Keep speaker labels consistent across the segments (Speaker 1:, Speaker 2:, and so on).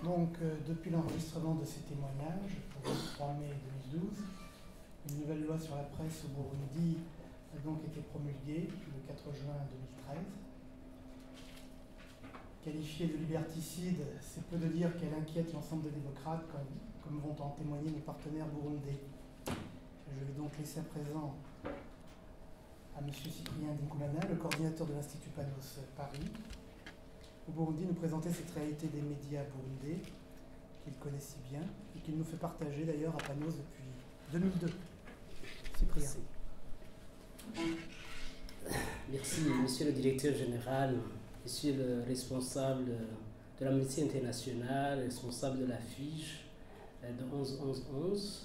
Speaker 1: Donc, depuis l'enregistrement de ces témoignages, pour le 3 mai 2012, une nouvelle loi sur la presse au Burundi a donc été promulguée le 4 juin 2013. Qualifiée de liberticide, c'est peu de dire qu'elle inquiète l'ensemble des démocrates, comme vont en témoigner nos partenaires burundais. Je vais donc laisser à présent à M. Cyprien Ndikumana, le coordinateur de l'Institut Panos Paris, au Burundi, nous présenter cette réalité des médias burundais, qu'il connaît si bien, et qu'il nous fait partager d'ailleurs à Panos depuis 2002. Cyprien.
Speaker 2: Merci, monsieur le directeur général, monsieur le responsable de l'Amnesty International, responsable de la fiche de 11-11-11,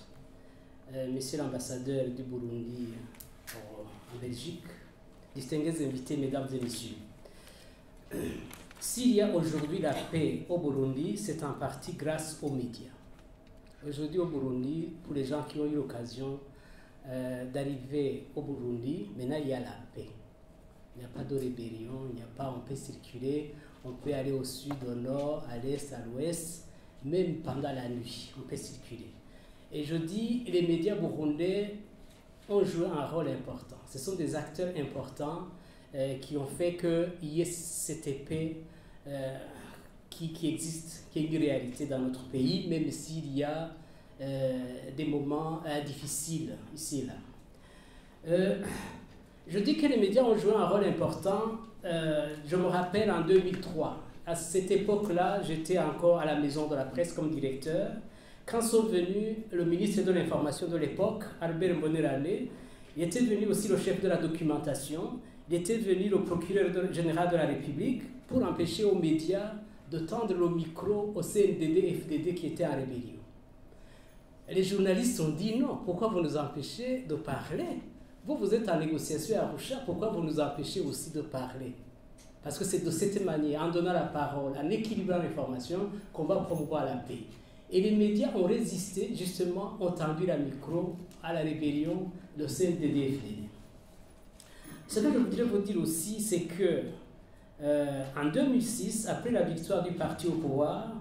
Speaker 2: monsieur l'ambassadeur du Burundi en Belgique, distingués invités, mesdames et messieurs. S'il y a aujourd'hui la paix au Burundi, c'est en partie grâce aux médias. Aujourd'hui au Burundi, pour les gens qui ont eu l'occasion d'arriver au Burundi, maintenant il y a la paix. Il n'y a pas de rébellion, il n'y a pas, on peut circuler, on peut aller au sud, au nord, à l'est, à l'ouest, même pendant la nuit, on peut circuler. Et je dis, les médias burundais ont joué un rôle important. Ce sont des acteurs importants qui ont fait qu'il y ait cette paix qui existe, qui est une réalité dans notre pays, même s'il y a des moments difficiles ici et là. Je dis que les médias ont joué un rôle important. Je me rappelle en 2003, à cette époque-là, j'étais encore à la Maison de la Presse comme directeur. Quand sont venus le ministre de l'Information de l'époque, Albert Mbonerane, il était venu aussi le chef de la documentation, il était venu le procureur général de la République pour empêcher aux médias de tendre le micro au CNDD-FDD qui était en rébellion. Les journalistes ont dit non, pourquoi vous nous empêchez de parler? Vous êtes en négociation à Arusha, pourquoi vous nous empêchez aussi de parler? Parce que c'est de cette manière, en donnant la parole, en équilibrant l'information, qu'on va promouvoir la paix. Et les médias ont résisté, justement, ont tendu la micro à la rébellion de CNDD-FDD. Ce que je voudrais vous dire aussi, c'est que en 2006, après la victoire du parti au pouvoir,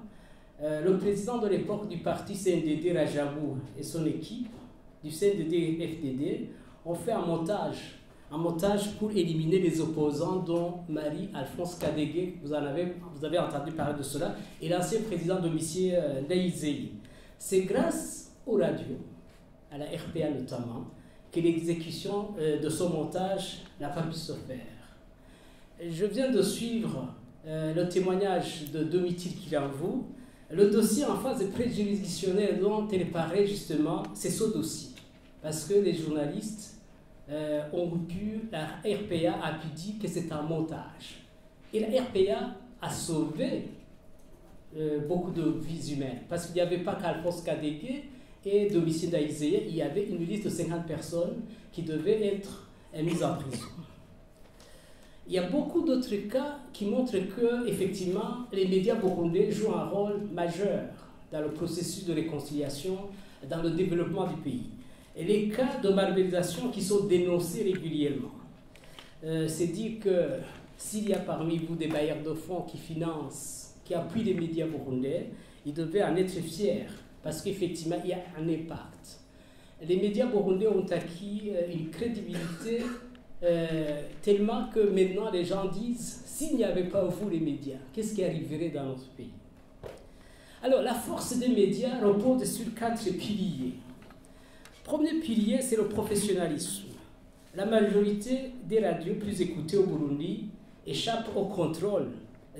Speaker 2: le président de l'époque du parti CNDD, Rajabou, et son équipe du CNDD-FDD ont fait un montage pour éliminer les opposants, dont Marie-Alphonse Kadege, vous avez entendu parler de cela, et l'ancien président domicile Ndaïzéi. C'est grâce aux radios, à la RPA notamment, que l'exécution de ce montage n'a pas pu se faire. Je viens de suivre le témoignage de Domitil Kilamvou. Le dossier en phase de préjuridictionnelle dont elle parlait justement, c'est ce dossier. Parce que les journalistes ont pu, la RPA a pu dire que c'est un montage. Et la RPA a sauvé beaucoup de vies humaines. Parce qu'il n'y avait pas qu'Alphonse Kadege et Domicile Ndaïzéi, il y avait une liste de 50 personnes qui devaient être mises en prison. Il y a beaucoup d'autres cas qui montrent que, effectivement, les médias burundais jouent un rôle majeur dans le processus de réconciliation, dans le développement du pays. Et les cas de malversation qui sont dénoncés régulièrement. C'est dire que s'il y a parmi vous des bailleurs de fonds qui financent, qui appuient les médias burundais, ils devaient en être fiers, parce qu'effectivement, il y a un impact. Les médias burundais ont acquis une crédibilité tellement que maintenant les gens disent, s'il n'y avait pas vous les médias, qu'est-ce qui arriverait dans notre pays? Alors, la force des médias repose sur 4 piliers. Premier pilier, c'est le professionnalisme. La majorité des radios plus écoutées au Burundi échappent au contrôle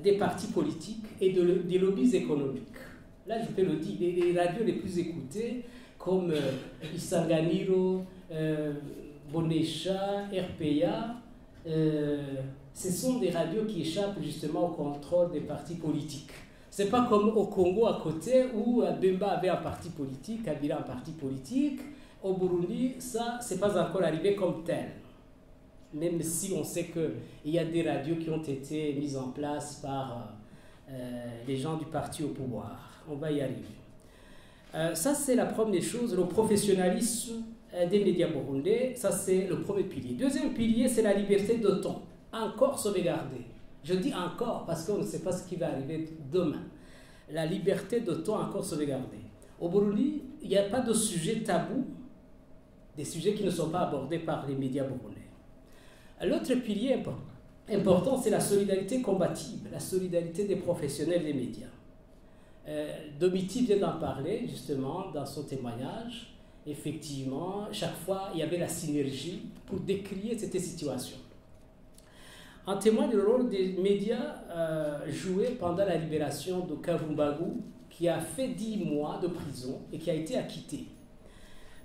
Speaker 2: des partis politiques et des lobbies économiques. Là, je peux le dire, les radios les plus écoutées, comme Isanganiro, Bonesha, RPA, ce sont des radios qui échappent justement au contrôle des partis politiques. Ce n'est pas comme au Congo à côté où Bemba avait un parti politique, Kabila un parti politique. Au Burundi, ça, ce n'est pas encore arrivé comme tel. Même si on sait qu'il y a des radios qui ont été mises en place par les gens du parti au pouvoir. On va y arriver. Ça, c'est la première chose, le professionnalisme des médias burundais. Ça, c'est le premier pilier. Deuxième pilier, c'est la liberté de ton. Encore sauvegardée. Je dis encore parce qu'on ne sait pas ce qui va arriver demain. la liberté de ton encore sauvegardée. Au Burundi, il n'y a pas de sujet tabou, des sujets qui ne sont pas abordés par les médias burundais. L'autre pilier important, c'est la solidarité combative, la solidarité des professionnels des médias. Domiti vient d'en parler justement dans son témoignage. Effectivement, chaque fois, il y avait la synergie pour décrire cette situation. En témoigne le rôle des médias joué pendant la libération de Kavumbagu, qui a fait 10 mois de prison et qui a été acquitté.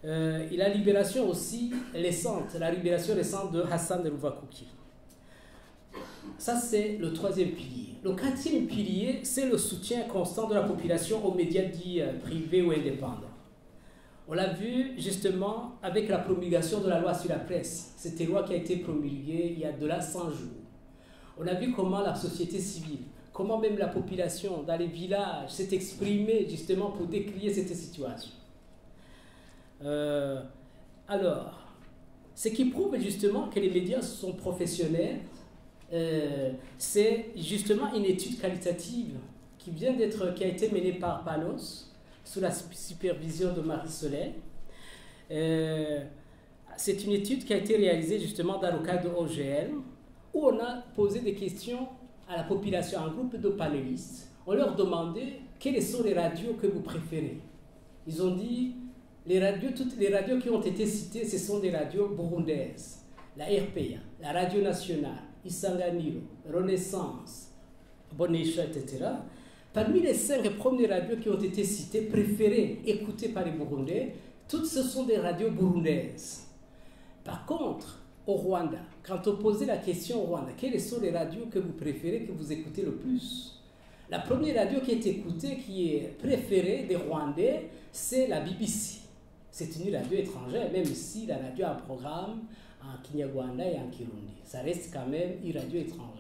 Speaker 2: Et la libération aussi récente, de Hassan Ruvakuki. Ça, c'est le troisième pilier. Le quatrième pilier, c'est le soutien constant de la population aux médias dits privés ou indépendants. On l'a vu justement avec la promulgation de la loi sur la presse. Cette loi qui a été promulguée il y a de là 100 jours. On a vu comment la société civile, comment même la population dans les villages s'est exprimée justement pour décrire cette situation. Alors, ce qui prouve justement que les médias sont professionnels, c'est justement une étude qualitative qui a été menée par Panos sous la supervision de Marie Soleil. C'est une étude qui a été réalisée justement dans le cadre de OGL, où on a posé des questions à la population, un groupe de panélistes. On leur demandait quelles sont les radios que vous préférez. Ils ont dit toutes les radios qui ont été citées, ce sont des radios burundaises. La RPA, la Radio Nationale, Isanganiro, Renaissance, Bonesha, etc. Parmi les 5 premières radios qui ont été citées, préférées, écoutées par les Burundais, toutes ce sont des radios burundaises. Par contre, au Rwanda, quand on posait la question au Rwanda, quelles sont les radios que vous préférez, que vous écoutez le plus? La première radio qui est écoutée, qui est préférée des Rwandais, c'est la BBC. C'est une radio étrangère, même si la radio a un programme en Kinyarwanda et en Kirundi. Ça reste quand même une radio étrangère.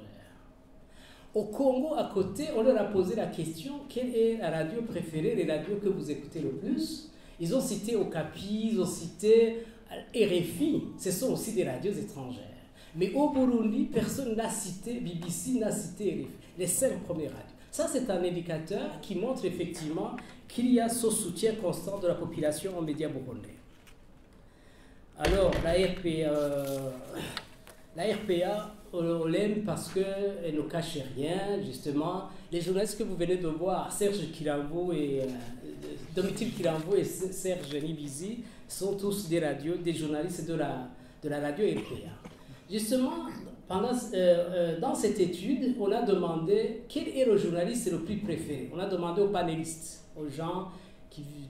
Speaker 2: Au Congo, à côté, on leur a posé la question, quelle est la radio préférée, les radios que vous écoutez le plus? Ils ont cité Okapi, ils ont cité RFI, ce sont aussi des radios étrangères. Mais au Burundi, personne n'a cité BBC, n'a cité RFI, les 5 premières radios. Ça, c'est un indicateur qui montre effectivement qu'il y a ce soutien constant de la population aux médias burundais. Alors, la RPA, on l'aime parce qu'elle ne cache rien, justement. Les journalistes que vous venez de voir, Serge Kirambo et Domitil Kirambo et Serge Nibizi, sont tous des journalistes de la radio RPA. Justement, dans cette étude, on a demandé quel est le journaliste le plus préféré. On a demandé aux panélistes, aux gens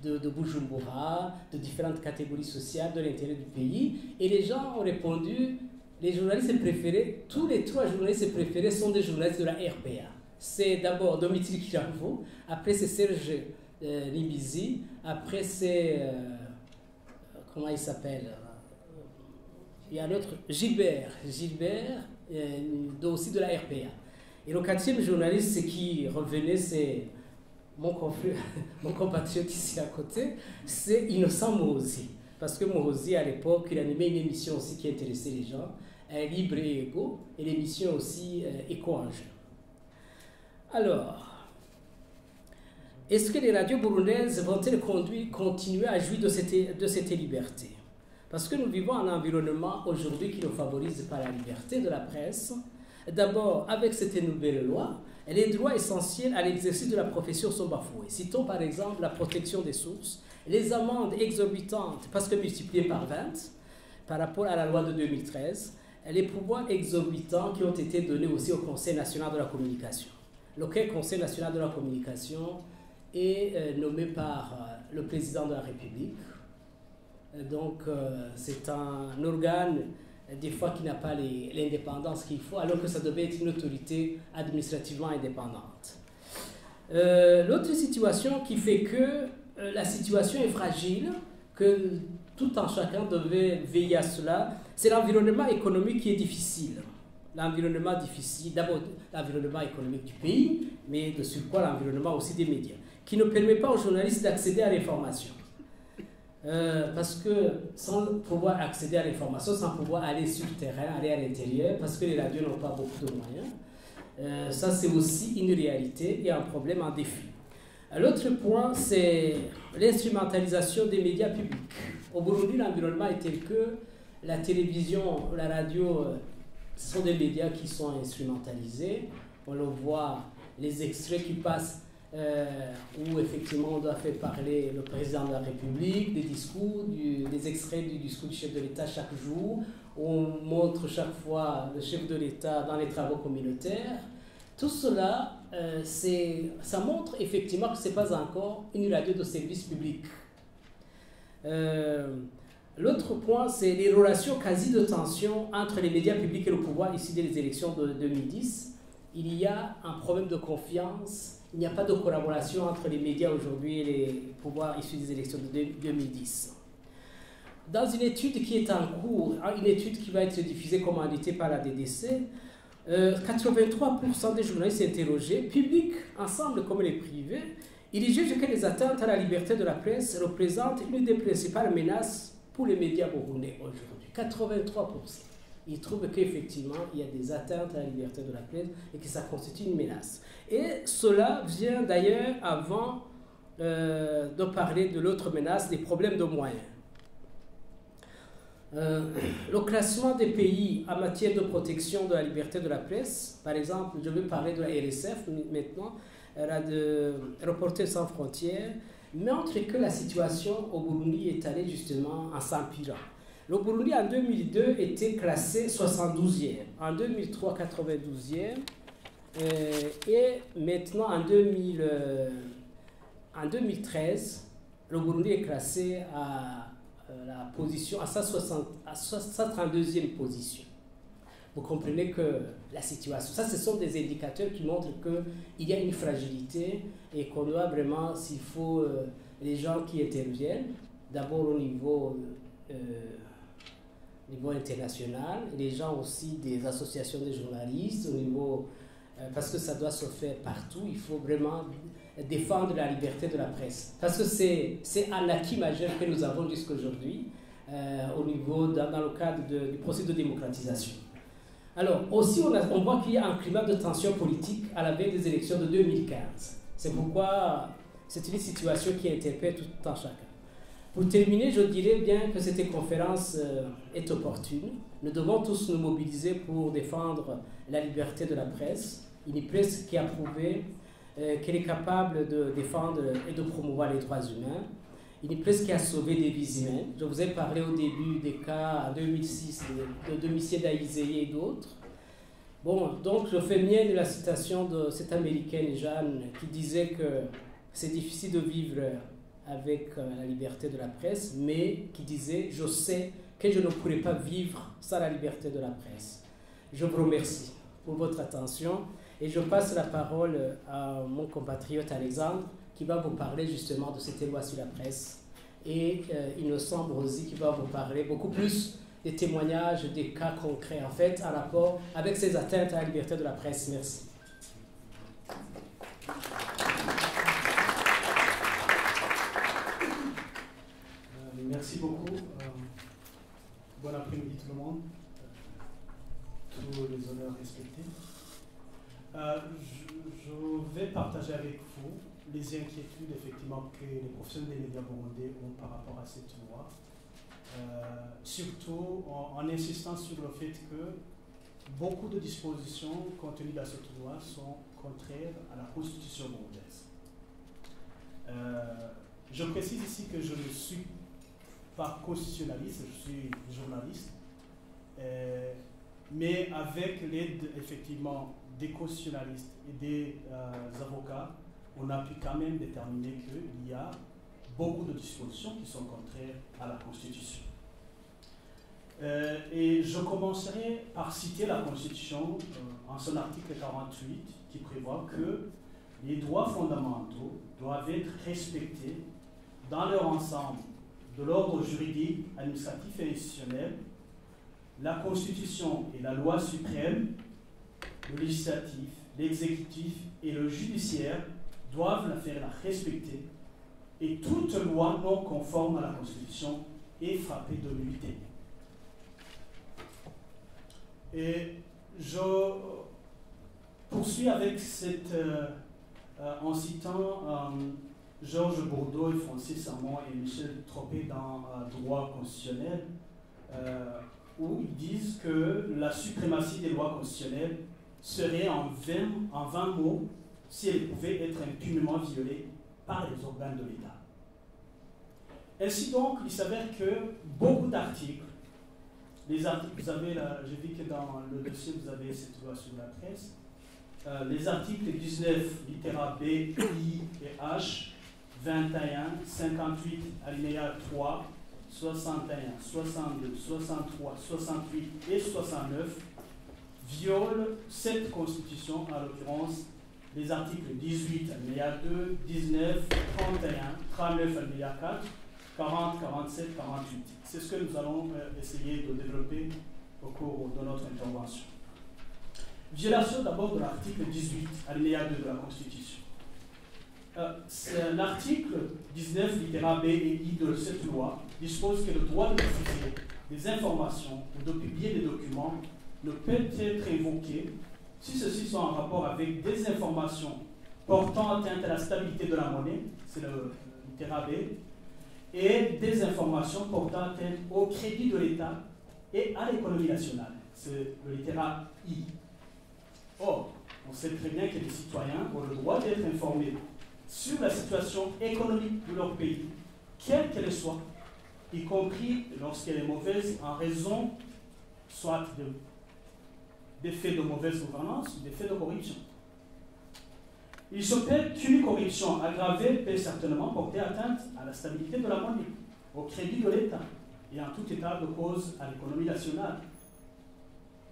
Speaker 2: de Bujumbura, de différentes catégories sociales de l'intérieur du pays, et les gens ont répondu, les journalistes préférés, tous les 3 journalistes préférés sont des journalistes de la RPA. C'est d'abord Domitil Kirambo, après c'est Serge Nibizi, après c'est... comment il s'appelle? Il y a un autre, Gilbert, aussi de la RPA. Et le 4e journaliste qui revenait, c'est mon compatriote ici à côté, c'est Innocent Mohozi. Parce que Mohozi, à l'époque, il animait une émission aussi qui intéressait les gens, Libre et Égaux, et l'émission aussi Éco-Enjeu. Alors, est-ce que les radios burundaises vont-elles continuer à jouir de cette liberté? Parce que nous vivons un environnement aujourd'hui qui ne favorise pas la liberté de la presse. D'abord, avec cette nouvelle loi, les droits essentiels à l'exercice de la profession sont bafoués. Citons par exemple la protection des sources, les amendes exorbitantes, parce que multipliées par 20, par rapport à la loi de 2013, les pouvoirs exorbitants qui ont été donnés aussi au Conseil national de la communication. Lequel Conseil national de la communication est nommé par le président de la République. Donc, c'est un organe, des fois, qui n'a pas l'indépendance qu'il faut, alors que ça devait être une autorité administrativement indépendante. L'autre situation qui fait que la situation est fragile, que tout un chacun devait veiller à cela, c'est l'environnement économique qui est difficile. L'environnement difficile, d'abord l'environnement économique du pays, mais de surcroît l'environnement aussi des médias, qui ne permet pas aux journalistes d'accéder à l'information. Parce que sans pouvoir accéder à l'information, sans pouvoir aller sur le terrain, aller à l'intérieur, parce que les radios n'ont pas beaucoup de moyens, ça c'est aussi une réalité et un problème, un défi. L'autre point, c'est l'instrumentalisation des médias publics. Au Burundi, l'environnement est tel que la télévision, la radio, ce sont des médias qui sont instrumentalisés. On le voit, les extraits qui passent où effectivement on doit faire parler le président de la République, des discours, des extraits du discours du chef de l'État chaque jour. On montre chaque fois le chef de l'État dans les travaux communautaires. Tout cela, ça montre effectivement que ce n'est pas encore une radio de service public. L'autre point, c'est les relations quasi de tension entre les médias publics et le pouvoir issus des élections de 2010. Il y a un problème de confiance, il n'y a pas de collaboration entre les médias aujourd'hui et les pouvoirs issus des élections de 2010. Dans une étude qui est en cours, une étude qui va être diffusée commanditée par la DDC, 83% des journalistes interrogés, publics ensemble comme les privés, ils jugent que les atteintes à la liberté de la presse représentent une des principales menaces pour les médias burundais aujourd'hui. 83%. Ils trouvent qu'effectivement, il y a des atteintes à la liberté de la presse et que ça constitue une menace. Et cela vient d'ailleurs avant de parler de l'autre menace, des problèmes de moyens. Le classement des pays en matière de protection de la liberté de la presse, par exemple, je vais parler de la RSF maintenant, de Reporters sans frontières, montre que la situation au Burundi est allée justement en s'empirant. Le Burundi en 2002 était classé 72e, en 2003 92e, et maintenant en 2013, le Burundi est classé à la position, à sa 32e position. Vous comprenez que la situation, ça ce sont des indicateurs qui montrent qu'il y a une fragilité et qu'on doit vraiment, s'il faut, les gens qui interviennent, d'abord au niveau international, les gens aussi des associations de journalistes, au niveau, parce que ça doit se faire partout, il faut vraiment défendre la liberté de la presse. Parce que c'est un acquis majeur que nous avons jusqu'à aujourd'hui, au niveau, dans le cadre du processus de démocratisation. Alors, aussi, on voit qu'il y a un climat de tension politique à la veille des élections de 2015. C'est pourquoi c'est une situation qui interpelle tout un chacun. Pour terminer, je dirais bien que cette conférence est opportune. Nous devons tous nous mobiliser pour défendre la liberté de la presse. Une presse qui a prouvé qu'elle est capable de défendre et de promouvoir les droits humains. Une presse qui a sauvé des vies humaines. Je vous ai parlé au début des cas en 2006 de Domitien Daïzé et d'autres. Bon, donc je fais mienne la citation de cette américaine Jeanne qui disait que c'est difficile de vivre avec la liberté de la presse, mais qui disait « Je sais que je ne pourrais pas vivre sans la liberté de la presse ». Je vous remercie pour votre attention et je passe la parole à mon compatriote Alexandre qui va vous parler justement de cette loi sur la presse. Et il me semble aussi qu'il va vous parler beaucoup plus des témoignages, des cas concrets en fait, en rapport avec ces atteintes à la liberté de la presse. Merci.
Speaker 1: Merci beaucoup. Bon après-midi tout le monde. Tous les honneurs respectés. Je vais partager avec vous les inquiétudes effectivement que les professionnels des médias burundais ont par rapport à cette loi. Surtout en insistant sur le fait que beaucoup de dispositions contenues dans cette loi sont contraires à la Constitution burundaise. Je précise ici que je ne suis pas constitutionnaliste, je suis journaliste, mais avec l'aide effectivement des constitutionnalistes et des avocats, on a pu quand même déterminer qu'il y a beaucoup de dispositions qui sont contraires à la Constitution. Et je commencerai par citer la Constitution en son article 48 qui prévoit que les droits fondamentaux doivent être respectés dans leur ensemble, de l'ordre juridique, administratif et institutionnel. La Constitution et la loi suprême, le législatif, l'exécutif et le judiciaire doivent la faire respecter et toute loi non conforme à la Constitution est frappée de nullité. Et je poursuis avec cette
Speaker 3: en citant Georges Bourdeau et Francis Hamon et Michel Troppé dans Droit constitutionnel, où ils disent que la suprématie des lois constitutionnelles serait en 20 mots si elle pouvait être impunément violée par les organes de l'État. Ainsi donc, il s'avère que beaucoup d'articles, les articles, vous avez j'ai vu que dans le dossier vous avez cette loi sur la presse, les articles 19, littéra B, I et H, 21, 58, alinéa 3, 61, 62, 63, 68 et 69 violent cette constitution, en l'occurrence les articles 18, alinéa 2, 19, 31, 39, alinéa 4, 40, 47, 48. C'est ce que nous allons essayer de développer au cours de notre intervention. Violation d'abord de l'article 18, alinéa 2 de la Constitution. L'article 19, littéra B et I de cette loi dispose que le droit de diffuser des informations ou de publier des documents ne peut être invoqué si ceux-ci sont en rapport avec des informations portant atteinte à la stabilité de la monnaie, c'est le littéra B, et des informations portant atteinte au crédit de l'État et à l'économie nationale, c'est le littéra I. Or, on sait très bien que les citoyens ont le droit d'être informés sur la situation économique de leur pays, quelle qu'elle soit, y compris lorsqu'elle est mauvaise en raison soit des faits de mauvaise gouvernance ou des faits de corruption. Il se peut qu'une corruption aggravée peut certainement porter atteinte à la stabilité de la monnaie, au crédit de l'État et en tout état de cause à l'économie nationale.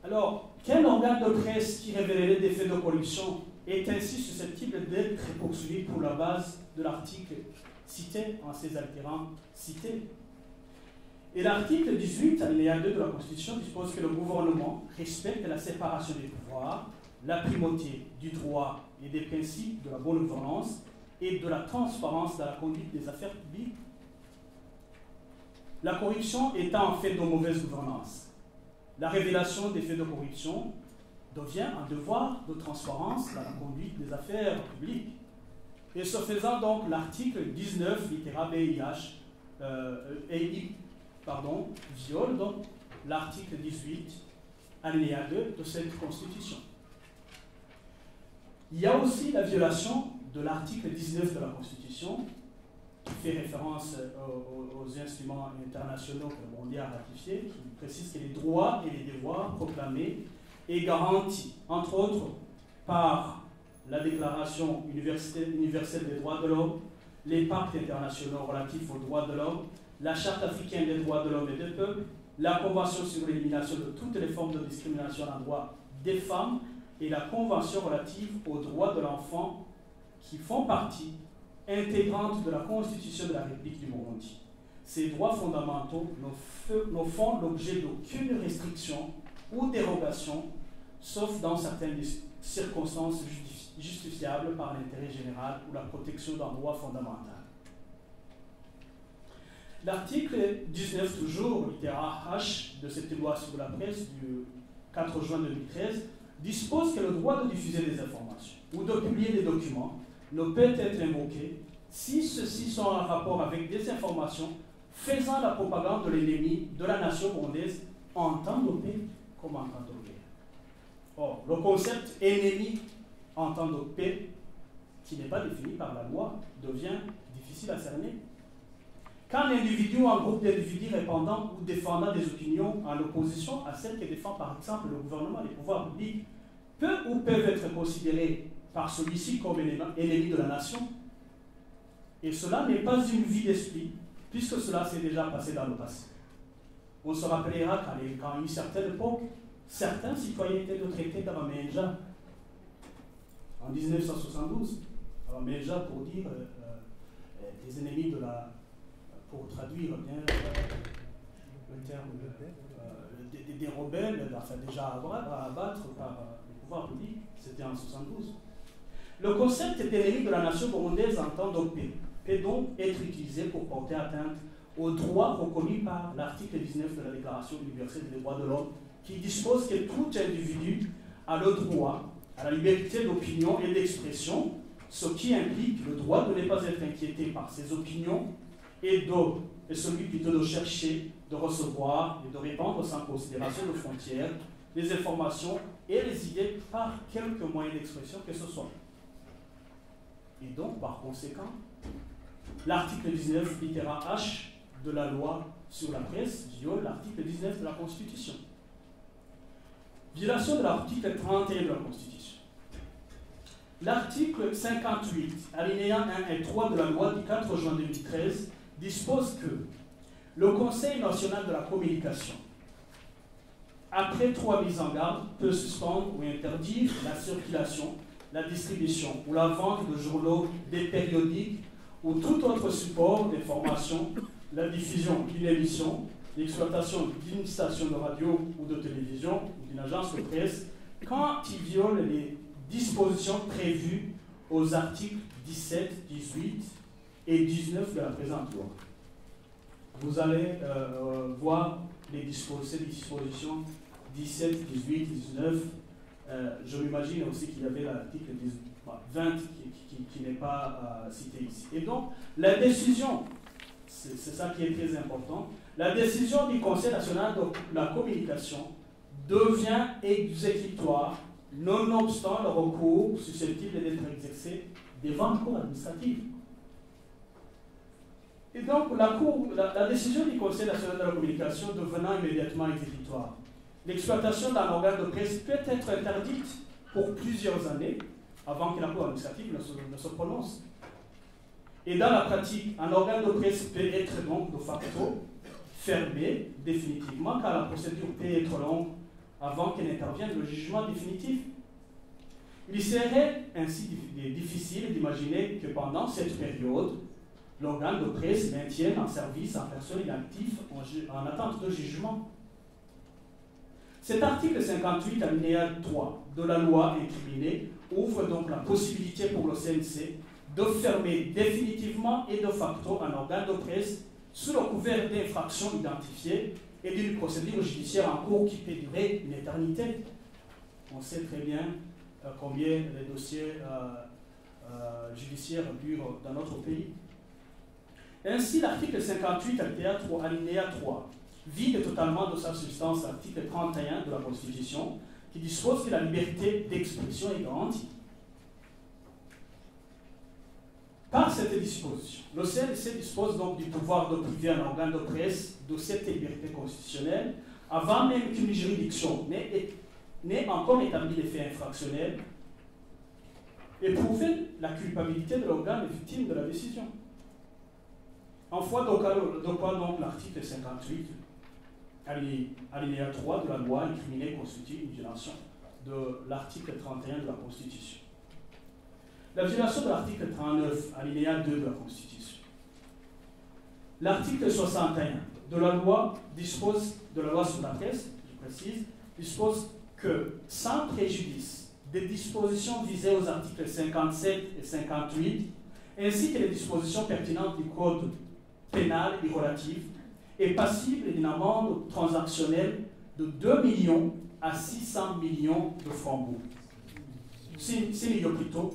Speaker 3: Alors, quel organe de presse qui révélerait des faits de corruption est ainsi susceptible d'être poursuivi pour la base de l'article cité en ces altérants cités? Et l'article 18, alinéa 2 de la Constitution dispose que le gouvernement respecte la séparation des pouvoirs, la primauté du droit et des principes de la bonne gouvernance et de la transparence dans la conduite des affaires publiques. La corruption étant un fait de mauvaise gouvernance, la révélation des faits de corruption devient un devoir de transparence dans la conduite des affaires publiques. Et ce faisant donc, l'article 19, littéra B et I, viole donc l'article 18, alinéa 2 de cette Constitution. Il y a aussi la violation de l'article 19 de la Constitution, qui fait référence aux instruments internationaux que le monde a ratifiés, qui précise que les droits et les devoirs proclamés et garantis, entre autres, par la Déclaration universelle des droits de l'homme, les pactes internationaux relatifs aux droits de l'homme, la Charte africaine des droits de l'homme et des peuples, la Convention sur l'élimination de toutes les formes de discrimination à l'endroit des femmes et la Convention relative aux droits de l'enfant qui font partie intégrante de la Constitution de la République du Burundi. Ces droits fondamentaux ne font l'objet d'aucune restriction ou dérogation, sauf dans certaines circonstances justifiables par l'intérêt général ou la protection d'un droit fondamental. L'article 19, toujours, littéra H, de cette loi sur la presse du 4 juin 2013, dispose que le droit de diffuser des informations ou de publier des documents ne peut être invoqué si ceux-ci sont en rapport avec des informations faisant la propagande de l'ennemi de la nation burundaise en temps de paix comme en temps de guerre. Or, le concept ennemi en temps de paix, qui n'est pas défini par la loi, devient difficile à cerner. Quand un individu ou un groupe d'individus répandant ou défendant des opinions en opposition à celles que défend par exemple le gouvernement, les pouvoirs publics, peut ou peuvent être considérés par celui-ci comme ennemi de la nation. Et cela n'est pas une vue d'esprit, puisque cela s'est déjà passé dans le passé. On se rappellera qu'à une certaine époque, certains citoyens étaient traités d'Abamenja en 1972. Abamenja pour dire des ennemis de la... pour traduire bien le terme des rebelles, enfin déjà à abattre par le pouvoir public, c'était en 1972. Le concept d'ennemi de la nation burundaise en temps de paix peut donc être utilisé pour porter atteinte aux droits reconnus par l'article 19 de la Déclaration universelle des droits de l'homme, qui dispose que tout individu a le droit à la liberté d'opinion et d'expression ce qui implique le droit de ne pas être inquiété par ses opinions et celui plutôt de chercher, de recevoir et de répandre sans considération de frontières les informations et les idées par quelque moyen d'expression que ce soit. Et donc, par conséquent, l'article 19, littéra H de la loi sur la presse viole l'article 19 de la Constitution. Violation de l'article 31 de la Constitution. L'article 58, alinéa 1 et 3 de la loi du 4 juin 2013 dispose que le Conseil national de la communication, après 3 mises en garde, peut suspendre ou interdire la circulation, la distribution ou la vente de journaux, des périodiques ou tout autre support d'information, la diffusion d'une émission, l'exploitation d'une station de radio ou de télévision ou d'une agence de presse quand il viole les dispositions prévues aux articles 17, 18 et 19 de la présente loi. Vous allez voir ces dispositions 17, 18, 19. Je m'imagine aussi qu'il y avait l'article 20 qui n'est pas cité ici. Et donc, la décision, c'est ça qui est très important, la décision du Conseil national de la communication devient exécutoire nonobstant le recours susceptible d'être exercé devant la Cour administrative. Et donc, la décision du Conseil national de la communication devenant immédiatement exécutoire, l'exploitation d'un organe de presse peut être interdite pour plusieurs années avant que la Cour administrative ne se prononce. Et dans la pratique, un organe de presse peut être donc de facto fermé définitivement car la procédure peut être longue avant qu'il n'intervienne le jugement définitif. Il serait ainsi difficile d'imaginer que pendant cette période, l'organe de presse maintienne en service un personnel inactif en attente de jugement. Cet article 58, alinéa 3 de la loi incriminée ouvre donc la possibilité pour le CNC de fermer définitivement et de facto un organe de presse sous le couvert d'infractions identifiées et d'une procédure judiciaire en cours qui peut durer une éternité. On sait très bien combien les dossiers judiciaires durent dans notre pays. Ainsi, l'article 58, alinéa 3, vide totalement de sa substance l'article 31 de la Constitution, qui dispose que la liberté d'expression est garantie. Par cette disposition, le CNC dispose donc du pouvoir de priver un organe de presse de cette liberté constitutionnelle avant même qu'une juridiction n'ait encore établi les faits infractionnels et prouvé la culpabilité de l'organe victime de la décision. En foi de quoi donc l'article 58, alinéa 3 de la loi incriminée constitue une violation de l'article 31 de la Constitution. La violation de l'article 39, alinéa 2 de la Constitution. L'article 61 de la loi sur la presse, je précise, dispose que, sans préjudice des dispositions visées aux articles 57 et 58, ainsi que les dispositions pertinentes du Code pénal et relatif, est passible d'une amende transactionnelle de 2 millions à 600 millions de francs bouts. 6 millions plutôt,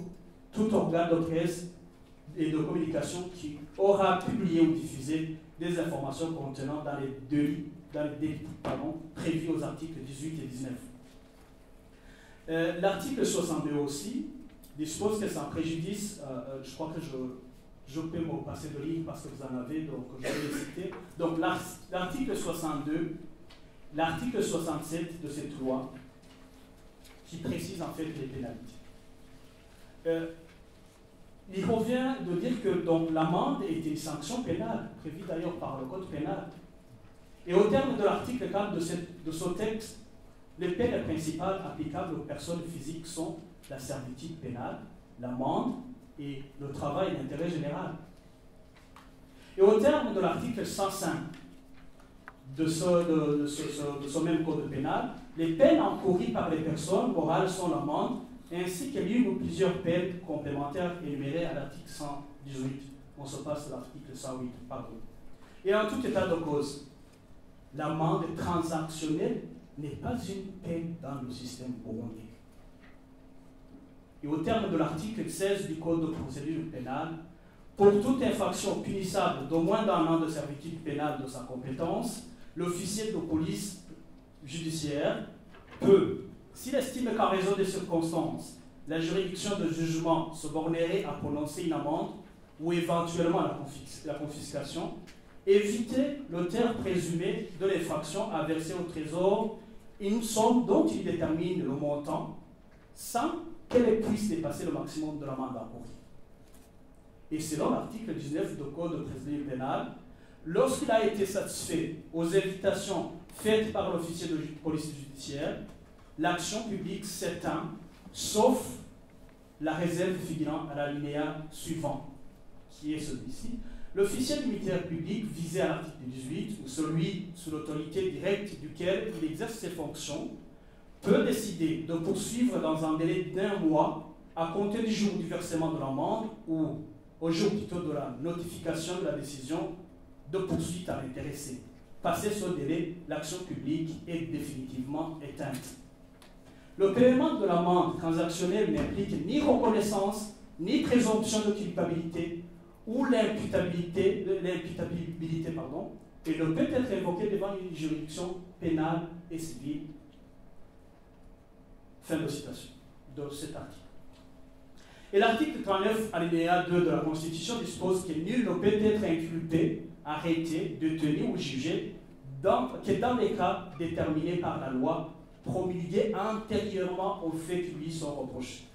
Speaker 3: tout organe de presse et de communication qui aura publié ou diffusé des informations contenant dans les délits prévus aux articles 18 et 19. L'article 62 aussi dispose que sans préjudice, je crois que je peux me passer de ligne parce que vous en avez, donc je vais les citer. Donc l'article 62, l'article 67 de cette loi, qui précise en fait les pénalités. Il revient de dire que l'amende est une sanction pénale, prévue d'ailleurs par le Code pénal. Et au terme de l'article 4 de ce texte, les peines principales applicables aux personnes physiques sont la servitude pénale, l'amende et le travail d'intérêt général. Et au terme de l'article 105 de ce même Code pénal, les peines encourues par les personnes morales sont l'amende, ainsi que l'une ou plusieurs peines complémentaires énumérées à l'article 118. On se passe à l'article 108, pardon. Et en tout état de cause, l'amende transactionnelle n'est pas une peine dans le système burundais. et au terme de l'article 16 du Code de procédure pénale, pour toute infraction punissable d'au moins d'un an de servitude pénale de sa compétence, l'officier de police judiciaire peut, s'il estime qu'en raison des circonstances, la juridiction de jugement se bornerait à prononcer une amende ou éventuellement la confiscation, éviter l'auteur présumé de l'infraction à verser au Trésor une somme dont il détermine le montant sans qu'elle puisse dépasser le maximum de l'amende encourue. Et selon l'article 19 du Code de procédure pénale, lorsqu'il a été satisfait aux invitations faites par l'officier de police judiciaire, l'action publique s'éteint, sauf la réserve figurant à l'alinéa suivant, qui est celui-ci. L'officier du ministère public visé à l'article 18, ou celui sous l'autorité directe duquel il exerce ses fonctions, peut décider de poursuivre dans un délai d'1 mois à compter du jour du versement de l'amende ou au jour plutôt de la notification de la décision de poursuite à l'intéressé. Passé ce délai, l'action publique est définitivement éteinte. Le paiement de l'amende transactionnelle n'implique ni reconnaissance, ni présomption de culpabilité ou l'imputabilité, et ne peut être invoqué devant une juridiction pénale et civile. Fin de citation de cet article. Et l'article 39, alinéa 2 de la Constitution dispose que nul ne peut être inculpé, arrêté, détenu ou jugé que dans les cas déterminés par la loi promulguée antérieurement aux faits qui lui sont reprochés.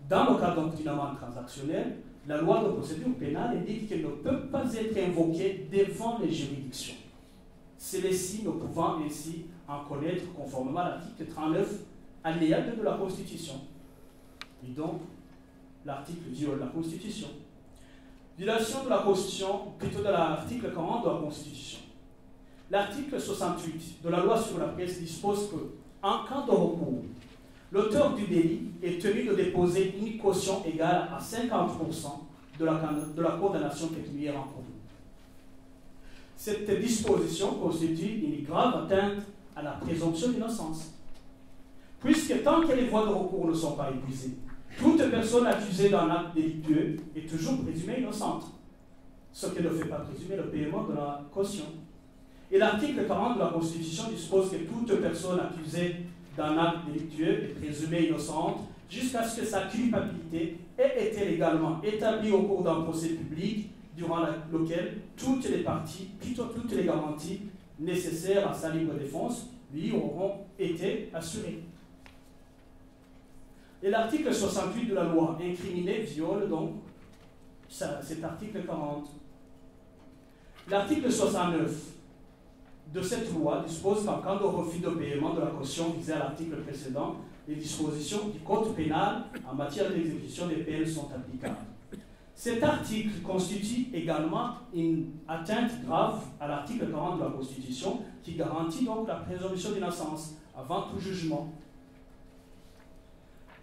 Speaker 3: Dans le cas donc d'une amende transactionnelle, la loi de procédure pénale indique qu'elle ne peut pas être invoquée devant les juridictions. Celles-ci ne pouvant ainsi en connaître conformément à l'article 39, alinéa 2 de la Constitution. Et donc, l'article viole la Constitution. Violation de la Constitution, plutôt de l'article 40 de la Constitution. L'article 68 de la loi sur la presse dispose que, en cas de recours, l'auteur du délit est tenu de déposer une caution égale à 50% de la condamnation pécuniaire encourue. Cette disposition constitue une grave atteinte à la présomption d'innocence, puisque tant que les voies de recours ne sont pas épuisées, toute personne accusée d'un acte délictueux est toujours présumée innocente, ce qui ne fait pas présumer le paiement de la caution. Et l'article 40 de la Constitution dispose que toute personne accusée d'un acte délictueux est présumée innocente jusqu'à ce que sa culpabilité ait été légalement établie au cours d'un procès public durant lequel toutes les parties, plutôt toutes les garanties nécessaires à sa libre défense lui auront été assurées. Et l'article 68 de la loi incriminée viole donc cet article 40. L'article 69 de cette loi dispose qu'en cas de refus de paiement de la caution visée à l'article précédent, les dispositions du Code pénal en matière d'exécution des peines sont applicables. Cet article constitue également une atteinte grave à l'article 40 de la Constitution qui garantit donc la présomption d'innocence avant tout jugement.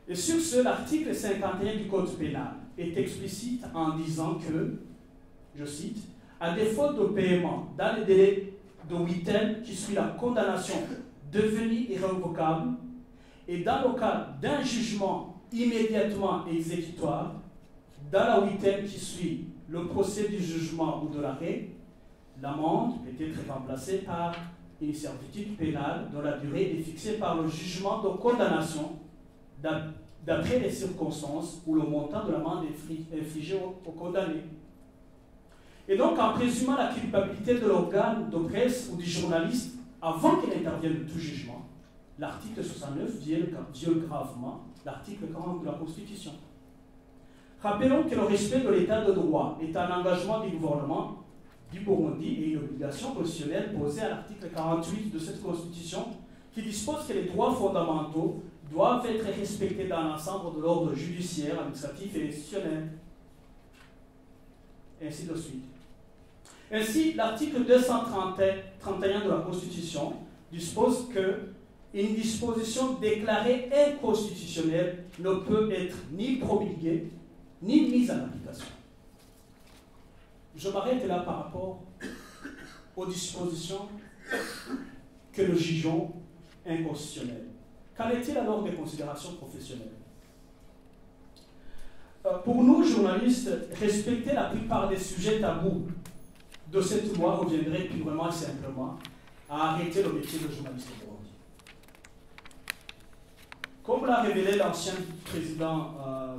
Speaker 3: Et sur ce, l'article 51 du Code pénal est explicite en disant que, je cite, « à défaut de paiement dans le délai de 8 ans qui suit la condamnation devenue irrévocable et dans le cas d'un jugement immédiatement exécutoire, dans la 8e qui suit le procès du jugement ou de l'arrêt, l'amende peut être remplacée par une servitude pénale dont la durée est fixée par le jugement de condamnation d'après les circonstances où le montant de l'amende est infligé au condamné. Et donc, en présumant la culpabilité de l'organe de presse ou du journaliste avant qu'il intervienne tout jugement, l'article 69 viole gravement l'article 40 de la Constitution. Rappelons que le respect de l'état de droit est un engagement du gouvernement du Burundi et une obligation constitutionnelle posée à l'article 48 de cette Constitution qui dispose que les droits fondamentaux doivent être respectés dans l'ensemble de l'ordre judiciaire, administratif et institutionnel. Et ainsi de suite. Ainsi, l'article 231 de la Constitution dispose qu'une disposition déclarée inconstitutionnelle ne peut être ni promulguée ni mise en application. Je m'arrête là par rapport aux dispositions que nous jugeons inconstitutionnelles. Qu'en est-il alors des considérations professionnelles? Pour nous, journalistes, respecter la plupart des sujets tabous de cette loi reviendrait purement et simplement à arrêter le métier de journaliste au Burundi. Comme l'a révélé l'ancien président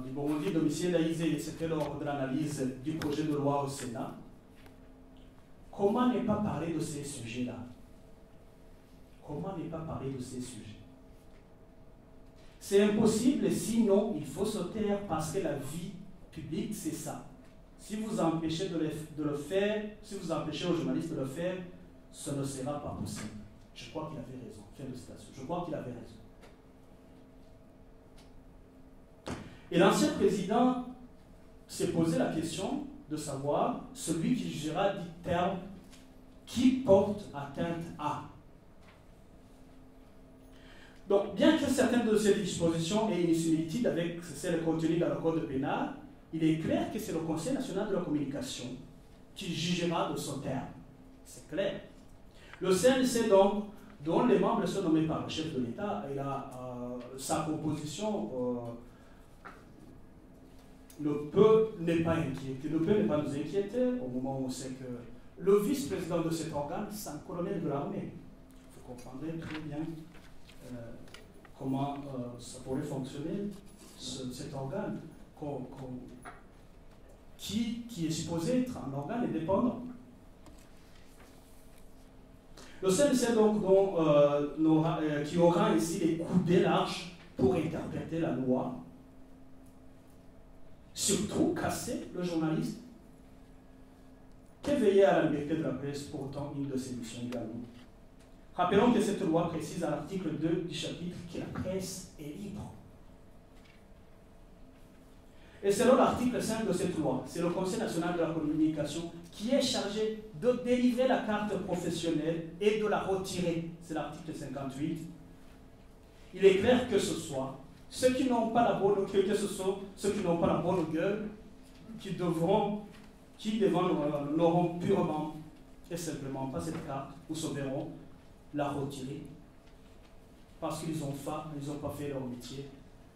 Speaker 3: du Burundi, Domitien Ndayizeye, c'était lors de l'analyse du projet de loi au Sénat, comment ne pas parler de ces sujets-là? Comment ne pas parler de ces sujets? C'est impossible, sinon il faut se taire parce que la vie publique, c'est ça. Si vous empêchez de le faire, si vous empêchez aux journalistes de le faire, ce ne sera pas possible. Je crois qu'il avait raison. Fin de citation. Je crois qu'il avait raison. Et l'ancien président s'est posé la question de savoir celui qui jugera dit terme qui porte atteinte à. Donc, bien que certaines de ces dispositions aient une similitude avec celles contenues dans le Code pénal, il est clair que c'est le Conseil national de la communication qui jugera de ce terme. C'est clair. Le CNC, donc, dont les membres sont nommés par le chef de l'État, il a sa composition. Le peu n'est pas inquiété, le peu n'est pas nous inquiéter au moment où on sait que le vice-président de cet organe, c'est un colonel de l'armée. Vous comprendrez très bien comment ça pourrait fonctionner, cet organe, qui est supposé être un organe indépendant. Le CNC, donc, qui aura ainsi les coudées larges pour interpréter la loi, surtout casser le journaliste, qu'éveiller à la liberté de la presse, pourtant une de ses missions également. Rappelons que cette loi précise à l'article 2 du chapitre que la presse est libre. Et selon l'article 5 de cette loi, c'est le Conseil national de la communication qui est chargé de délivrer la carte professionnelle et de la retirer. C'est l'article 58. Il est clair que ce soit ceux qui n'ont pas la bonne, que ce soit ceux qui n'ont pas la bonne gueule, qui n'auront purement et simplement pas cette carte, ou se verront la retirer, parce qu'ils n'ont pas fait leur métier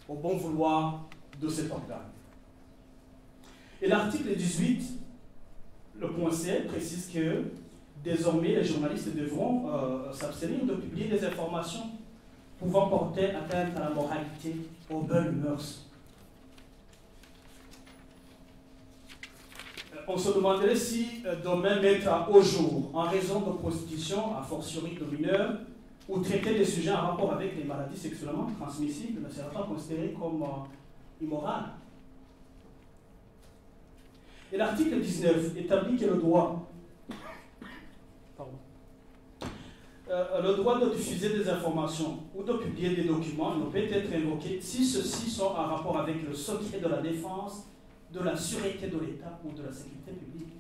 Speaker 3: au bon vouloir de cet organe. Et l'article 18, le point C, précise que désormais les journalistes devront s'abstenir de publier des informations pouvant porter atteinte à la moralité, aux bonnes mœurs. On se demanderait si demain mettre au jour, en raison de prostitution, a fortiori de mineurs, ou traiter des sujets en rapport avec les maladies sexuellement transmissibles ne sera pas considéré comme immoral. Et l'article 19 établit que le droit de diffuser des informations ou de publier des documents ne peut être invoqué si ceux-ci sont en rapport avec le secret de la défense, de la sûreté de l'État ou de la sécurité publique.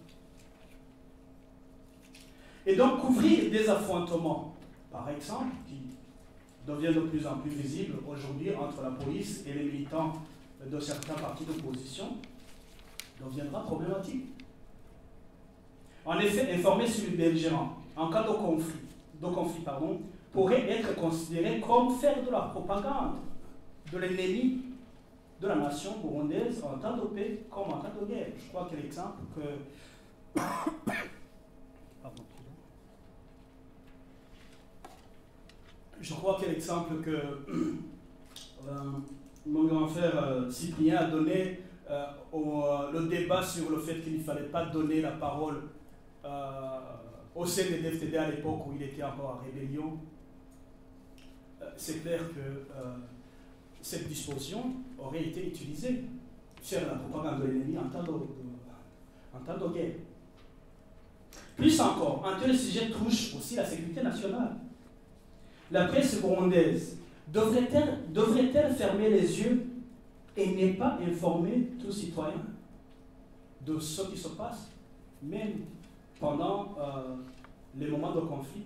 Speaker 3: Et donc couvrir des affrontements, par exemple, qui deviennent de plus en plus visibles aujourd'hui entre la police et les militants de certains partis d'opposition, deviendra problématique. En effet, informer sur le belligérant en cas de conflit, pourrait être considéré comme faire de la propagande de l'ennemi de la nation burundaise en temps de paix comme en temps de guerre. Je crois que l'exemple que... Je crois que l'exemple que mon grand frère Cyprien a donné le débat sur le fait qu'il ne fallait pas donner la parole au sein des DFTD à l'époque où il était encore en rébellion, c'est clair que cette disposition aurait été utilisée, faire la propagande de l'ennemi en temps de guerre. Plus encore, un tel sujet touche aussi la sécurité nationale. La presse burundaise devrait-elle fermer les yeux et ne pas informer tout citoyen de ce qui se passe, même pendant les moments de conflit?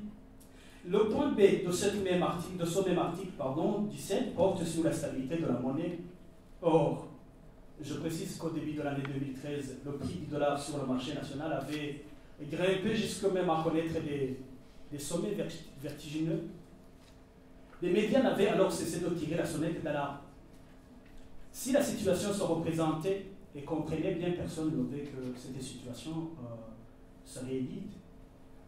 Speaker 3: Le point B de ce même article, 17, porte sur la stabilité de la monnaie. Or, je précise qu'au début de l'année 2013, le prix du dollar sur le marché national avait grimpé jusqu'à même à connaître des sommets vertigineux. Les médias n'avaient alors cessé de tirer la sonnette d'alarme. Si la situation se représentait et comprenez bien, personne ne veut que cette situation se réédite.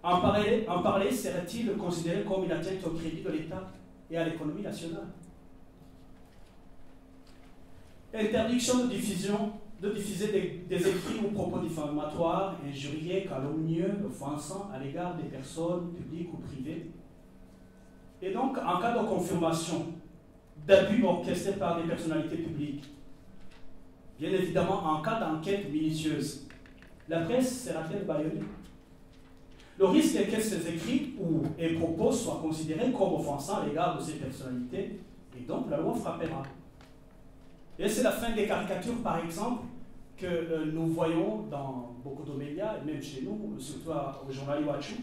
Speaker 3: En parler serait-il considéré comme une atteinte au crédit de l'État et à l'économie nationale? Interdiction de diffuser des écrits ou propos diffamatoires, injurieux, calomnieux, offensants à l'égard des personnes publiques ou privées. Et donc, en cas de confirmation d'abus orchestrés par des personnalités publiques, bien évidemment, en cas d'enquête minutieuse, la presse sera-t-elle bâillonnée? Le risque est que ces écrits et propos soient considérés comme offensants à l'égard de ces personnalités, et donc la loi frappera. Et c'est la fin des caricatures, par exemple, que nous voyons dans beaucoup de médias, et même chez nous, surtout au journal Iwachu.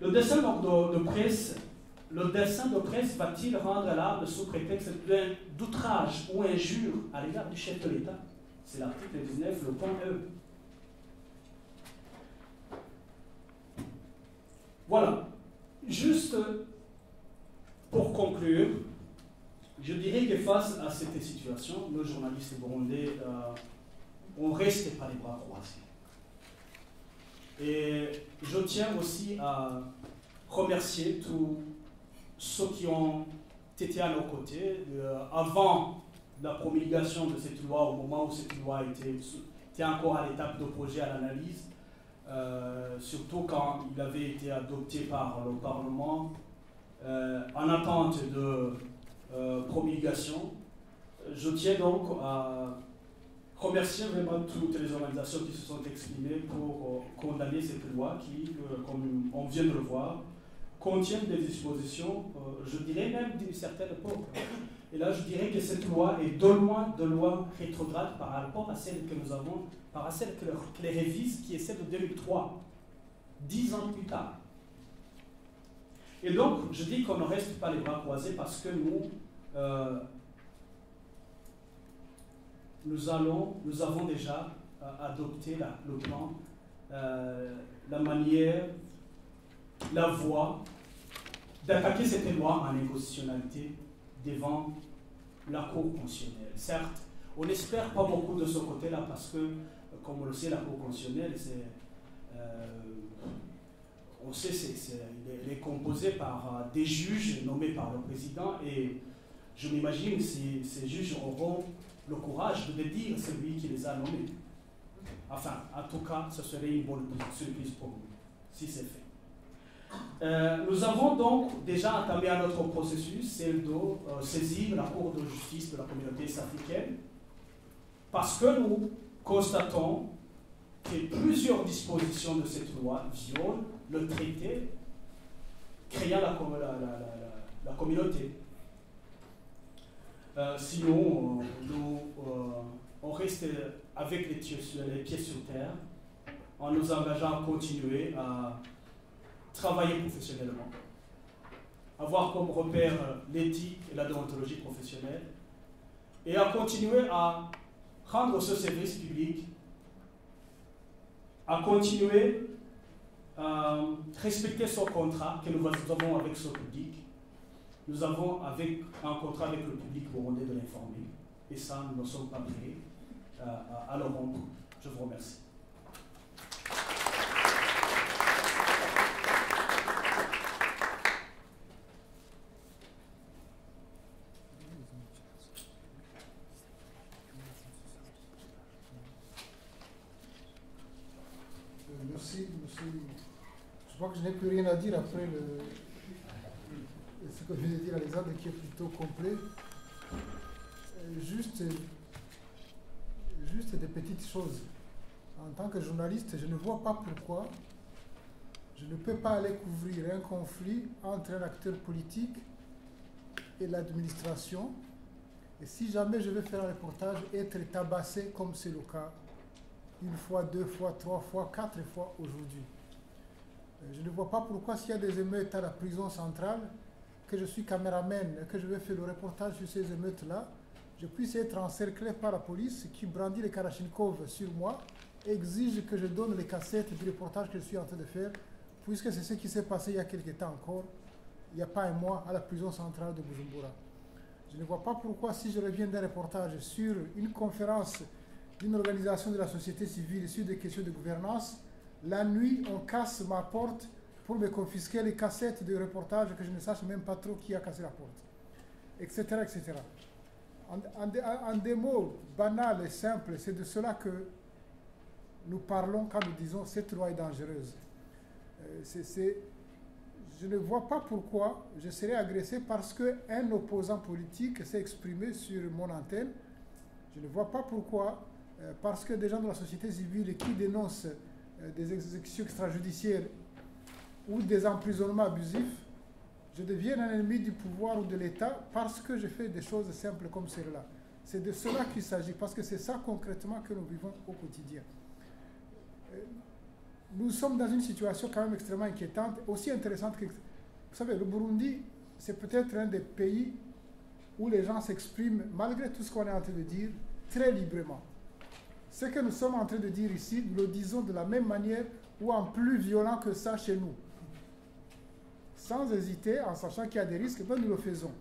Speaker 3: Le dessin de presse va-t-il rendre l'arme sous prétexte d'outrage ou injure à l'égard du chef de l'État? C'est l'article 19, le point E. Voilà. Juste pour conclure, je dirais que face à cette situation, nos journalistes burundais ont resté pas les bras croisés. Et je tiens aussi à remercier tous ceux qui ont été à nos côtés avant la promulgation de cette loi, au moment où cette loi était encore à l'étape de projet à l'analyse, surtout quand il avait été adopté par le Parlement en attente de promulgation. Je tiens donc à remercier vraiment toutes les organisations qui se sont exprimées pour condamner cette loi qui, comme on vient de le voir, contient des dispositions, je dirais même d'une certaine époque. Et là, je dirais que cette loi est de loin rétrograde par rapport à celle que nous avons, par rapport à celle que les révise, qui est celle de 2003, 10 ans plus tard. Et donc, je dis qu'on ne reste pas les bras croisés parce que nous avons déjà adopté le plan, la manière, la voie d'attaquer cette loi en inconditionnalité devant la Cour constitutionnelle. Certes, on n'espère pas beaucoup de ce côté-là parce que, comme on le sait, la Cour constitutionnelle, on sait elle est composée par des juges nommés par le président et je m'imagine que ces juges auront le courage de dire celui qui les a nommés. Enfin, en tout cas, ce serait une bonne surprise pour nous, si c'est fait. Nous avons donc déjà entamé un autre processus, celle de saisir la Cour de justice de la communauté est-africaine, parce que nous constatons que plusieurs dispositions de cette loi violent le traité créant la communauté. Sinon, on reste avec les pieds sur terre en nous engageant à continuer à travailler professionnellement, avoir comme repère l'éthique et la déontologie professionnelle, et à continuer à rendre ce service public, à continuer à respecter ce contrat que nous avons avec ce public. Nous avons un contrat avec le public burundais de l'informer, et ça, nous ne sommes pas prêts à le rompre. Je vous remercie.
Speaker 4: Merci. Je crois que je n'ai plus rien à dire après ce que vient de dire Alexandre, qui est plutôt complet. Juste des petites choses. En tant que journaliste, je ne vois pas pourquoi je ne peux pas aller couvrir un conflit entre un acteur politique et l'administration. Et si jamais je vais faire un reportage, être tabassé comme c'est le cas, une fois, deux fois, trois fois, quatre fois aujourd'hui. Je ne vois pas pourquoi s'il y a des émeutes à la prison centrale, que je suis caméraman et que je vais faire le reportage sur ces émeutes-là, je puisse être encerclé par la police qui brandit les Kalachnikov sur moi et exige que je donne les cassettes du reportage que je suis en train de faire, puisque c'est ce qui s'est passé il y a quelques temps encore, il n'y a pas un mois, à la prison centrale de Bujumbura. Je ne vois pas pourquoi, si je reviens d'un reportage sur une conférence d'une organisation de la société civile sur des questions de gouvernance, la nuit, on casse ma porte pour me confisquer les cassettes de reportage que je ne sache même pas trop qui a cassé la porte, etc. etc. En des mots banals et simples, c'est de cela que nous parlons quand nous disons cette loi est dangereuse. Je ne vois pas pourquoi je serais agressé parce qu'un opposant politique s'est exprimé sur mon antenne. Je ne vois pas pourquoi, parce que des gens de la société civile qui dénoncent des exécutions extrajudiciaires ou des emprisonnements abusifs, je deviens un ennemi du pouvoir ou de l'État parce que je fais des choses simples comme celle-là. C'est de cela qu'il s'agit, parce que c'est ça concrètement que nous vivons au quotidien. Nous sommes dans une situation quand même extrêmement inquiétante, aussi intéressante que... Vous savez, le Burundi, c'est peut-être un des pays où les gens s'expriment, malgré tout ce qu'on est en train de dire, très librement. Ce que nous sommes en train de dire ici, nous le disons de la même manière ou en plus violent que ça chez nous. Sans hésiter, en sachant qu'il y a des risques, ben nous le faisons.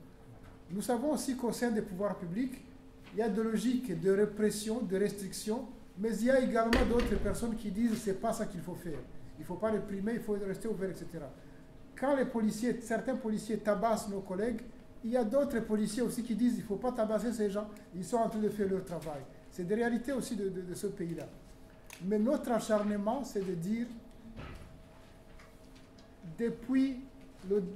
Speaker 4: Nous savons aussi qu'au sein des pouvoirs publics, il y a des logiques de répression, de restriction, mais il y a également d'autres personnes qui disent que ce n'est pas ça qu'il faut faire. Il ne faut pas réprimer, il faut rester ouvert, etc. Quand les policiers, certains policiers tabassent nos collègues, il y a d'autres policiers aussi qui disent qu'il ne faut pas tabasser ces gens, ils sont en train de faire leur travail. C'est des réalités aussi de ce pays-là. Mais notre acharnement, c'est de dire, depuis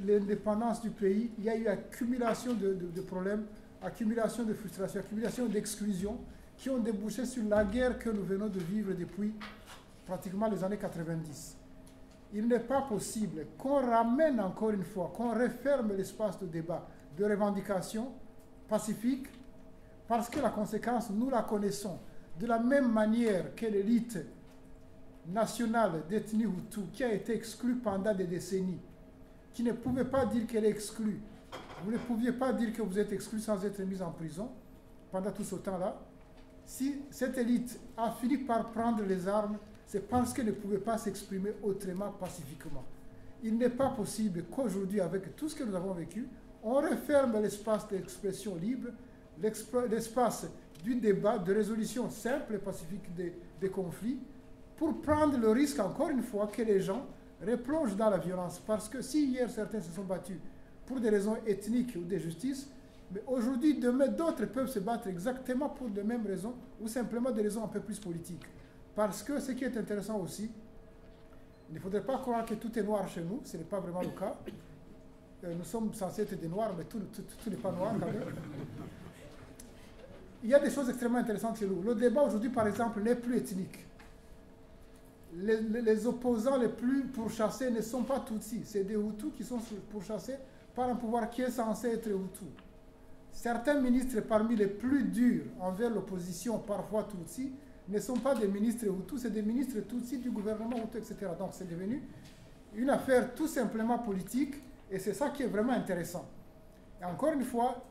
Speaker 4: l'indépendance du pays, il y a eu accumulation de problèmes, accumulation de frustration, accumulation d'exclusion, qui ont débouché sur la guerre que nous venons de vivre depuis pratiquement les années 90. Il n'est pas possible qu'on ramène encore une fois, qu'on referme l'espace de débat, de revendication pacifique, parce que la conséquence, nous la connaissons. De la même manière que l'élite nationale d'ethnie Hutu, qui a été exclue pendant des décennies, qui ne pouvait pas dire qu'elle est exclue. Vous ne pouviez pas dire que vous êtes exclu sans être mis en prison pendant tout ce temps-là. Si cette élite a fini par prendre les armes, c'est parce qu'elle ne pouvait pas s'exprimer autrement, pacifiquement. Il n'est pas possible qu'aujourd'hui, avec tout ce que nous avons vécu, on referme l'espace d'expression libre, l'espace du débat, de résolution simple et pacifique des conflits, pour prendre le risque, encore une fois, que les gens replongent dans la violence. Parce que si hier, certains se sont battus pour des raisons ethniques ou de justice, mais aujourd'hui, demain, d'autres peuvent se battre exactement pour les mêmes raisons ou simplement des raisons un peu plus politiques. Parce que ce qui est intéressant aussi, il ne faudrait pas croire que tout est noir chez nous, ce n'est pas vraiment le cas. Nous sommes censés être des noirs, mais tout n'est pas noir quand même. Il y a des choses extrêmement intéressantes chez nous. Le débat aujourd'hui, par exemple, n'est plus ethnique. Les opposants les plus pourchassés ne sont pas Tutsis, c'est des Hutus qui sont pourchassés par un pouvoir qui est censé être Hutu. Certains ministres parmi les plus durs envers l'opposition, parfois Tutsi, ne sont pas des ministres Hutus, c'est des ministres Tutsi du gouvernement Hutu, etc. Donc c'est devenu une affaire tout simplement politique, et c'est ça qui est vraiment intéressant. Et encore une fois,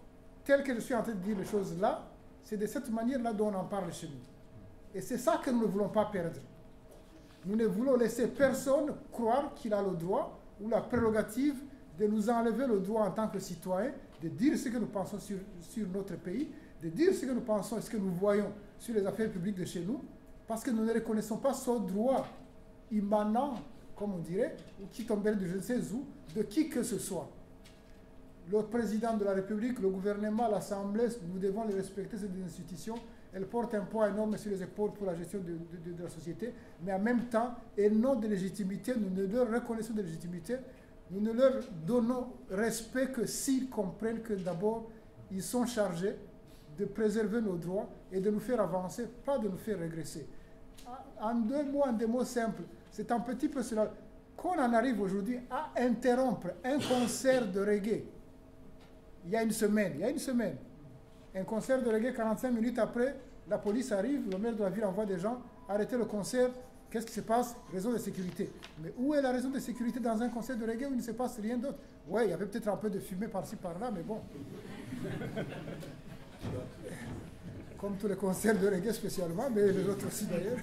Speaker 4: tel que je suis en train de dire les choses là, c'est de cette manière-là dont on en parle chez nous. Et c'est ça que nous ne voulons pas perdre. Nous ne voulons laisser personne croire qu'il a le droit ou la prérogative de nous enlever le droit en tant que citoyens, de dire ce que nous pensons sur notre pays, de dire ce que nous pensons et ce que nous voyons sur les affaires publiques de chez nous, parce que nous ne reconnaissons pas ce droit immanent, comme on dirait, ou qui tomberait de je ne sais où, de qui que ce soit. Le président de la République, le gouvernement, l'Assemblée, nous devons les respecter, ces institutions. Elles portent un poids énorme sur les épaules pour la gestion de la société, mais en même temps, elles n'ont de légitimité, nous ne leur reconnaissons de légitimité, nous ne leur donnons respect que s'ils comprennent que d'abord, ils sont chargés de préserver nos droits et de nous faire avancer, pas de nous faire régresser. En des mots simples, c'est un petit peu cela. Qu'on en arrive aujourd'hui à interrompre un concert de reggae, il y a une semaine, un concert de reggae, 45 minutes après, la police arrive, le maire de la ville envoie des gens arrêter le concert. Qu'est-ce qui se passe? Raison de sécurité. Mais où est la raison de sécurité dans un concert de reggae où il ne se passe rien d'autre? Oui, il y avait peut-être un peu de fumée par-ci par-là, mais bon. Comme tous les concerts de reggae spécialement, mais les autres aussi d'ailleurs.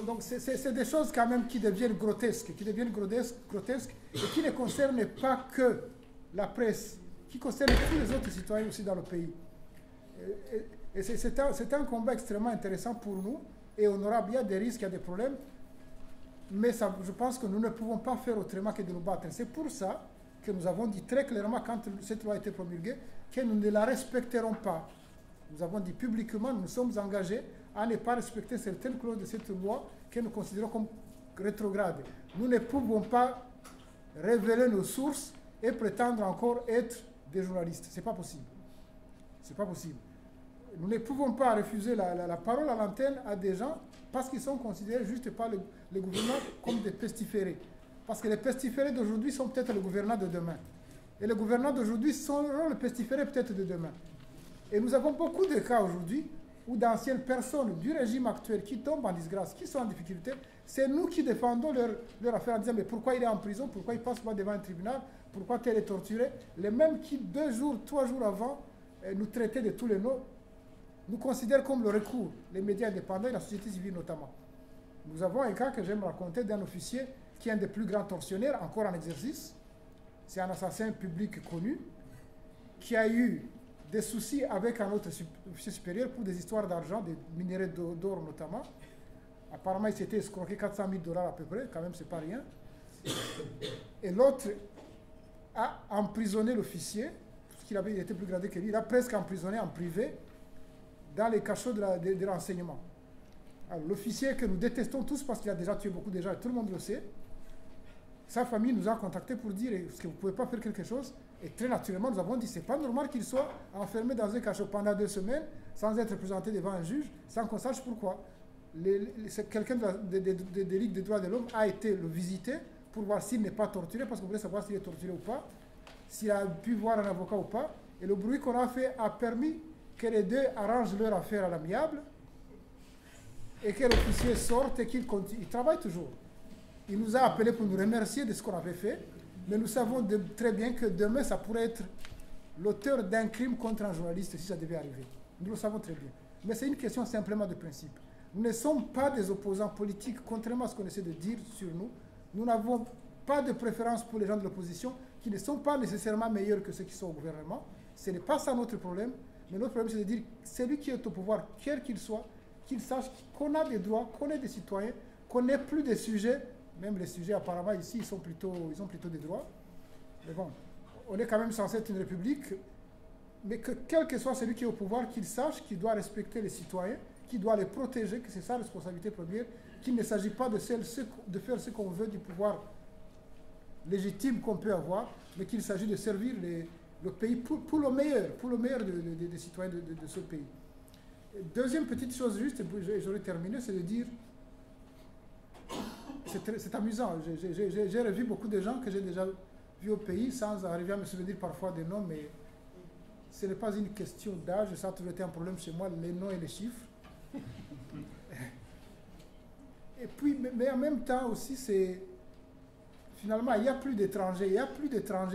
Speaker 4: Donc c'est des choses quand même qui deviennent grotesques et qui ne concernent pas que la presse qui concerne tous les autres citoyens aussi dans le pays. Et c'est un combat extrêmement intéressant pour nous, et honorable. Il y a des risques, il y a des problèmes, mais ça, je pense que nous ne pouvons pas faire autrement que de nous battre. C'est pour ça que nous avons dit très clairement, quand cette loi a été promulguée, que nous ne la respecterons pas. Nous avons dit publiquement, nous nous sommes engagés à ne pas respecter certaines clauses de cette loi que nous considérons comme rétrogrades. Nous ne pouvons pas révéler nos sources et prétendre encore être des journalistes. Ce n'est pas possible. C'est pas possible. Nous ne pouvons pas refuser la parole à l'antenne à des gens parce qu'ils sont considérés juste par le gouvernement comme des pestiférés. Parce que les pestiférés d'aujourd'hui sont peut-être le gouvernement de demain. Et les gouvernants d'aujourd'hui seront les pestiférés peut-être de demain. Et nous avons beaucoup de cas aujourd'hui où d'anciennes personnes du régime actuel qui tombent en disgrâce, qui sont en difficulté, c'est nous qui défendons leur affaire en disant mais pourquoi il est en prison, pourquoi il ne passe pas devant un tribunal, pourquoi tel est torturé. Les mêmes qui 2 jours, 3 jours avant nous traitaient de tous les noms, nous considèrent comme le recours, les médias indépendants et la société civile notamment. Nous avons un cas que j'aime raconter d'un officier qui est un des plus grands tortionnaires encore en exercice. C'est un assassin public connu qui a eu des soucis avec un autre officier supérieur pour des histoires d'argent, des minéraux d'or notamment. Apparemment, il s'était escroqué 400 000 $ à peu près, quand même, c'est pas rien. Et l'autre a emprisonné l'officier, parce qu'il était plus gradé que lui, il a presque emprisonné en privé dans les cachots des renseignements. Alors, l'officier que nous détestons tous parce qu'il a déjà tué beaucoup de gens, et tout le monde le sait, sa famille nous a contactés pour dire est-ce que vous ne pouvez pas faire quelque chose? Et très naturellement, nous avons dit c'est pas normal qu'il soit enfermé dans un cachot pendant 2 semaines sans être présenté devant un juge, sans qu'on sache pourquoi. Quelqu'un des ligues des droits de l'homme a été le visiter pour voir s'il n'est pas torturé, parce qu'on voulait savoir s'il est torturé ou pas, s'il a pu voir un avocat ou pas. Et le bruit qu'on a fait a permis que les deux arrangent leur affaire à l'amiable et que l'officier sorte et qu'il continue. Il travaille toujours. Il nous a appelés pour nous remercier de ce qu'on avait fait, mais nous savons très bien que demain, ça pourrait être l'auteur d'un crime contre un journaliste si ça devait arriver. Nous le savons très bien. Mais c'est une question simplement de principe. Nous ne sommes pas des opposants politiques, contrairement à ce qu'on essaie de dire sur nous. Nous n'avons pas de préférence pour les gens de l'opposition qui ne sont pas nécessairement meilleurs que ceux qui sont au gouvernement. Ce n'est pas ça notre problème. Mais notre problème, c'est de dire celui qui est au pouvoir, quel qu'il soit, qu'il sache qu'on a des droits, qu'on est des citoyens, qu'on n'ait plus des sujets. Même les sujets, apparemment, ici, ils ont plutôt des droits. Mais bon, on est quand même censé être une république. Mais que quel que soit celui qui est au pouvoir, qu'il sache qu'il doit respecter les citoyens, qu'il doit les protéger, que c'est sa responsabilité première, qu'il ne s'agit pas de faire ce qu'on veut du pouvoir légitime qu'on peut avoir, mais qu'il s'agit de servir le pays pour le meilleur des citoyens de ce pays. Deuxième petite chose juste, et j'aurais terminé, c'est de dire, c'est amusant, j'ai revu beaucoup de gens que j'ai déjà vus au pays, sans arriver à me souvenir parfois des noms, mais ce n'est pas une question d'âge, ça a toujours été un problème chez moi, les noms et les chiffres. Et puis, mais en même temps aussi, c'est finalement, il n'y a plus d'étrangers,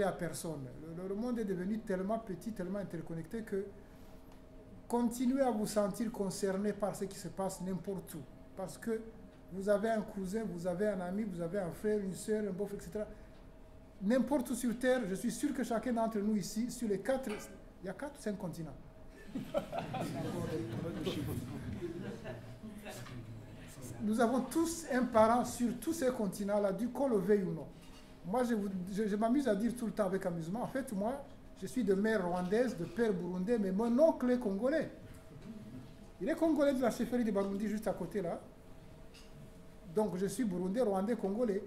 Speaker 4: à personne. Le monde est devenu tellement petit, tellement interconnecté que continuez à vous sentir concerné par ce qui se passe n'importe où. Parce que vous avez un cousin, vous avez un ami, vous avez un frère, une soeur, un beau-frère, etc. N'importe où sur Terre, je suis sûr que chacun d'entre nous ici, sur les 4, il y a 4 ou 5 continents. Nous avons tous un parent sur tous ces continents-là, du qu'on le veuille ou non. Moi, je m'amuse à dire tout le temps avec amusement, en fait, moi, je suis de mère rwandaise, de père burundais, mais mon oncle est congolais. Il est congolais de la chefferie de Barundi, juste à côté là. Donc, je suis burundais, rwandais, congolais.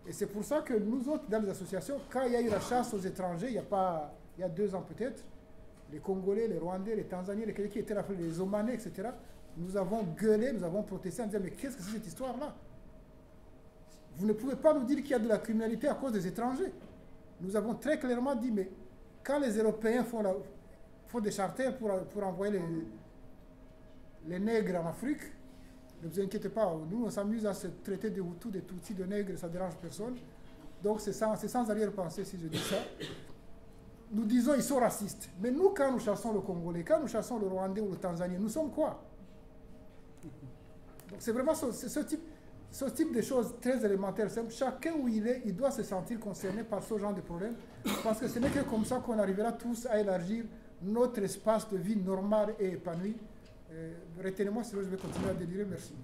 Speaker 4: Et c'est pour ça que nous autres, dans les associations, quand il y a eu la chasse aux étrangers, il y a 2 ans peut-être, les Congolais, les Rwandais, les Tanzaniens, les qui étaient là, les Omanais, etc., nous avons gueulé, nous avons protesté en disant mais qu'est-ce que c'est cette histoire-là? Vous ne pouvez pas nous dire qu'il y a de la criminalité à cause des étrangers. Nous avons très clairement dit mais quand les Européens font des charters pour envoyer les nègres en Afrique, ne vous inquiétez pas, nous on s'amuse à se traiter de Hutus, de Tutsis, de nègres, ça ne dérange personne. Donc c'est sans arrière-pensée si je dis ça. Nous disons ils sont racistes. Mais nous, quand nous chassons le Congolais, quand nous chassons le Rwandais ou le Tanzanien, nous sommes quoi? Donc c'est vraiment ce type. ce type de choses très élémentaires, simples, chacun où il est, il doit se sentir concerné par ce genre de problème, parce que ce n'est que comme ça qu'on arrivera tous à élargir notre espace de vie normal et épanoui. Retenez-moi, sinon je vais continuer à délirer. Merci.